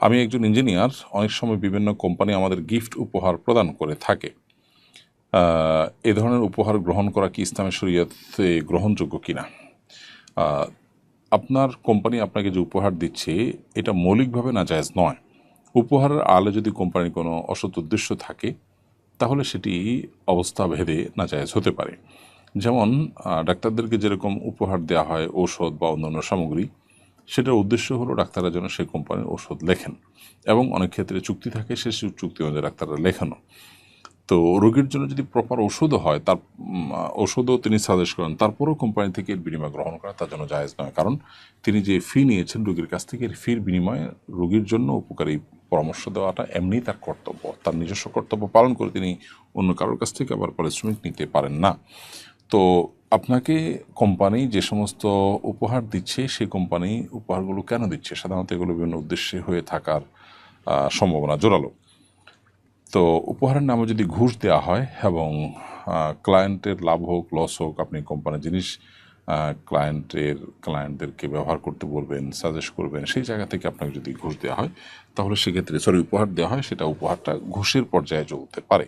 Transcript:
আমি একজন ইঞ্জিনিয়ার। অনেক সময় বিভিন্ন কোম্পানি আমাদের গিফট উপহার প্রদান করে থাকে। এ ধরনের উপহার গ্রহণ করা কি ইসলামের শরীয়তে গ্রহণযোগ্য কিনা? আপনার কোম্পানি আপনাকে যে উপহার দিচ্ছে এটা মৌলিকভাবে নাজায়েজ নয়। উপহারের আড়ালে যদি কোম্পানির কোনো অসৎ উদ্দেশ্য থাকে তাহলে সেটি অবস্থা ভেদে নাজায়েজ হতে পারে। যেমন ডাক্তারদেরকে যেরকম উপহার দেওয়া হয় ঔষধ বা অন্যান্য সামগ্রী, সেটার উদ্দেশ্য হলো ডাক্তাররা যেন সেই কোম্পানির ওষুধ লেখেন, এবং অনেক ক্ষেত্রে চুক্তি থাকে, সে চুক্তি অনুযায়ী ডাক্তাররা লেখানো। তো রোগীর জন্য যদি প্রপার ওষুধও হয়, তার ওষুধও তিনি সাজেস্ট করেন, তারপরেও কোম্পানি থেকে এর বিনিময় গ্রহণ করা তার জন্য জায়েজ নয়। কারণ তিনি যে ফি নিয়েছেন রোগীর কাছ থেকে, এর ফির বিনিময়ে রোগীর জন্য উপকারী পরামর্শ দেওয়াটা এমনিই তার কর্তব্য। তার নিজস্ব কর্তব্য পালন করে তিনি অন্য কারোর কাছ থেকে আবার পারিশ্রমিক নিতে পারেন না। তো আপনাকে কোম্পানি যে সমস্ত উপহার দিচ্ছে, সেই কোম্পানি উপহারগুলো কেন দিচ্ছে? সাধারণত এগুলো বিভিন্ন উদ্দেশ্যে হয়ে থাকার সম্ভাবনা জোরালো। তো উপহারের নামে যদি ঘুষ দেওয়া হয় এবং ক্লায়েন্টের লাভ হোক লস হোক, আপনি কোম্পানির জিনিস ক্লায়েন্টদেরকে ব্যবহার করতে বলবেন, সাজেস্ট করবেন, সেই জায়গা থেকে আপনাকে যদি ঘুষ দেওয়া হয়, তাহলে সেক্ষেত্রে উপহার দেওয়া হয়, সেটা উপহারটা ঘুষের পর্যায়ে চলতে পারে।